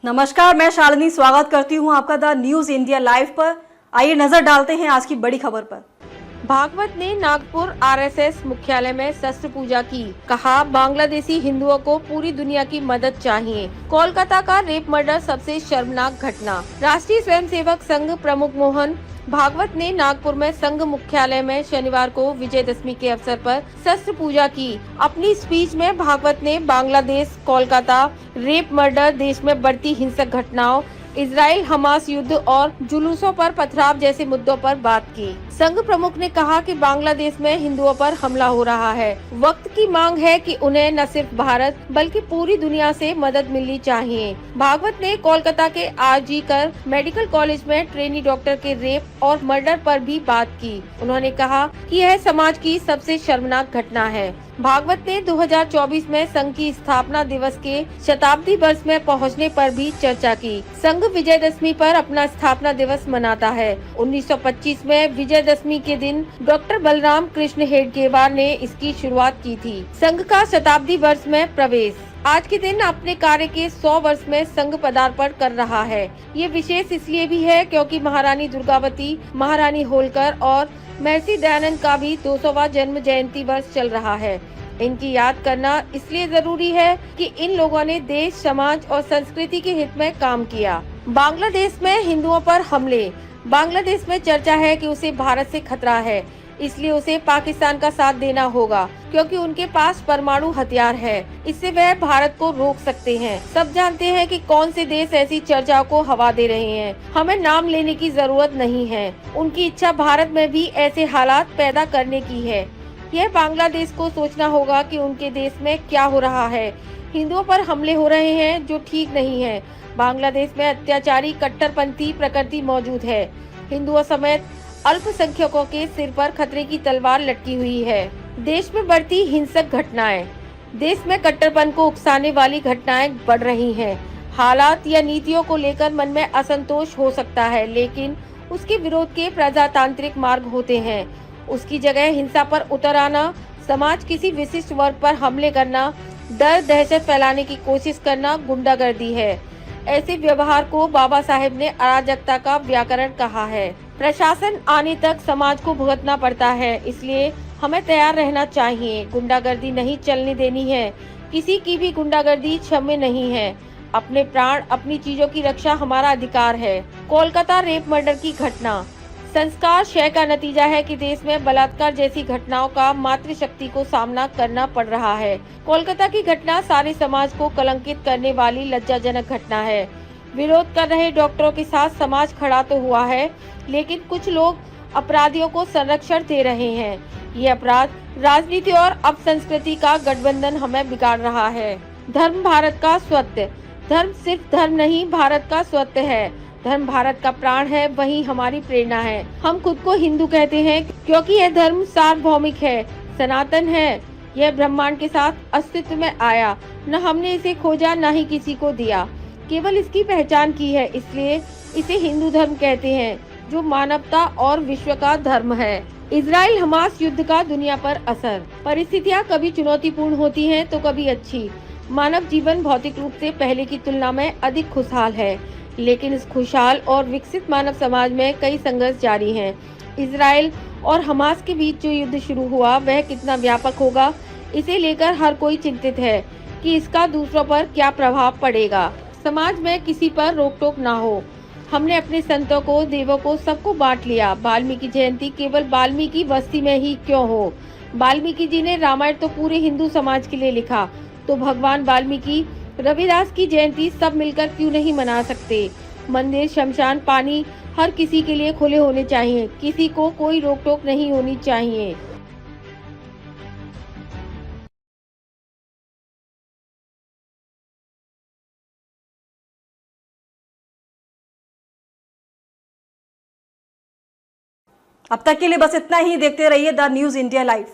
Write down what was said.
नमस्कार, मैं शालिनी स्वागत करती हूं आपका द न्यूज इंडिया लाइव पर। आइए नजर डालते हैं आज की बड़ी खबर पर। भागवत ने नागपुर आरएसएस मुख्यालय में शस्त्र पूजा की। कहा, बांग्लादेशी हिंदुओं को पूरी दुनिया की मदद चाहिए। कोलकाता का रेप मर्डर सबसे शर्मनाक घटना। राष्ट्रीय स्वयंसेवक संघ प्रमुख मोहन भागवत ने नागपुर में संघ मुख्यालय में शनिवार को विजयदशमी के अवसर पर शस्त्र पूजा की। अपनी स्पीच में भागवत ने बांग्लादेश, कोलकाता रेप मर्डर, देश में बढ़ती हिंसक घटनाओं, इजराइल हमास युद्ध और जुलूसों पर पथराव जैसे मुद्दों पर बात की। संघ प्रमुख ने कहा कि बांग्लादेश में हिंदुओं पर हमला हो रहा है। वक्त की मांग है कि उन्हें न सिर्फ भारत बल्कि पूरी दुनिया से मदद मिलनी चाहिए। भागवत ने कोलकाता के आरजी कर मेडिकल कॉलेज में ट्रेनी डॉक्टर के रेप और मर्डर पर भी बात की। उन्होंने कहा कि यह समाज की सबसे शर्मनाक घटना है। भागवत ने 2024 में संघ की स्थापना दिवस के शताब्दी वर्ष में पहुंचने पर भी चर्चा की। संघ विजयदशमी पर अपना स्थापना दिवस मनाता है। 1925 में विजयदशमी के दिन डॉक्टर बलराम कृष्ण हेडगेवार ने इसकी शुरुआत की थी। संघ का शताब्दी वर्ष में प्रवेश आज के दिन अपने कार्य के 100 वर्ष में संघ पदार्पण कर रहा है। ये विशेष इसलिए भी है क्योंकि महारानी दुर्गावती, महारानी होलकर और महर्षि दयानंद का भी 200वां जन्म जयंती वर्ष चल रहा है। इनकी याद करना इसलिए जरूरी है कि इन लोगों ने देश, समाज और संस्कृति के हित में काम किया। बांग्लादेश में हिंदुओं पर हमले। बांग्लादेश में चर्चा है कि उसे भारत से खतरा है, इसलिए उसे पाकिस्तान का साथ देना होगा क्योंकि उनके पास परमाणु हथियार है। इससे वह भारत को रोक सकते हैं। सब जानते हैं कि कौन से देश ऐसी चर्चाओं को हवा दे रहे हैं। हमें नाम लेने की जरूरत नहीं है। उनकी इच्छा भारत में भी ऐसे हालात पैदा करने की है। यह बांग्लादेश को सोचना होगा कि उनके देश में क्या हो रहा है। हिंदुओं पर हमले हो रहे हैं जो ठीक नहीं है। बांग्लादेश में अत्याचारी कट्टरपंथी प्रकृति मौजूद है। हिंदुओं समेत अल्पसंख्यकों के सिर पर खतरे की तलवार लटकी हुई है। देश में बढ़ती हिंसक घटनाएं। देश में कट्टरपन को उकसाने वाली घटनाएं बढ़ रही हैं। हालात या नीतियों को लेकर मन में असंतोष हो सकता है, लेकिन उसके विरोध के प्रजातांत्रिक मार्ग होते हैं। उसकी जगह हिंसा पर उतर आना, समाज किसी विशिष्ट वर्ग पर हमले करना, डर दहशत फैलाने की कोशिश करना गुंडागर्दी है। ऐसे व्यवहार को बाबा साहेब ने अराजकता का व्याकरण कहा है। प्रशासन आने तक समाज को भुगतना पड़ता है, इसलिए हमें तैयार रहना चाहिए। गुंडागर्दी नहीं चलने देनी है। किसी की भी गुंडागर्दी क्षम्य नहीं है। अपने प्राण, अपनी चीजों की रक्षा हमारा अधिकार है। कोलकाता रेप मर्डर की घटना। संस्कार क्षय का नतीजा है कि देश में बलात्कार जैसी घटनाओं का मातृशक्ति को सामना करना पड़ रहा है। कोलकाता की घटना सारे समाज को कलंकित करने वाली लज्जाजनक घटना है। विरोध कर रहे डॉक्टरों के साथ समाज खड़ा तो हुआ है, लेकिन कुछ लोग अपराधियों को संरक्षण दे रहे हैं। ये अपराध, राजनीति और अपसंस्कृति का गठबंधन हमें बिगाड़ रहा है। धर्म भारत का स्वत्व। धर्म सिर्फ धर्म नहीं, भारत का स्वत्व है। धर्म भारत का प्राण है, वही हमारी प्रेरणा है। हम खुद को हिंदू कहते हैं क्योंकि यह धर्म सार्वभौमिक है, सनातन है। यह ब्रह्मांड के साथ अस्तित्व में आया। न हमने इसे खोजा, न ही किसी को दिया, केवल इसकी पहचान की है। इसलिए इसे हिंदू धर्म कहते हैं, जो मानवता और विश्व का धर्म है। इजराइल हमास युद्ध का दुनिया पर असर। परिस्थितियाँ कभी चुनौतीपूर्ण होती हैं तो कभी अच्छी। मानव जीवन भौतिक रूप से पहले की तुलना में अधिक खुशहाल है, लेकिन इस खुशहाल और विकसित मानव समाज में कई संघर्ष जारी हैं। इजराइल और हमास के बीच जो युद्ध शुरू हुआ वह कितना व्यापक होगा, इसे लेकर हर कोई चिंतित है कि इसका दूसरों पर क्या प्रभाव पड़ेगा। समाज में किसी पर रोक टोक ना हो। हमने अपने संतों को, देवों को, सबको बांट लिया। वाल्मीकि जयंती केवल वाल्मीकि बस्ती में ही क्यों हो? वाल्मीकि जी ने रामायण तो पूरे हिंदू समाज के लिए लिखा, तो भगवान वाल्मीकि, रविदास की जयंती सब मिलकर क्यों नहीं मना सकते? मंदिर, शमशान, पानी हर किसी के लिए खुले होने चाहिए। किसी को कोई रोक टोक नहीं होनी चाहिए। अब तक के लिए बस इतना ही। देखते रहिए द न्यूज इंडिया लाइव।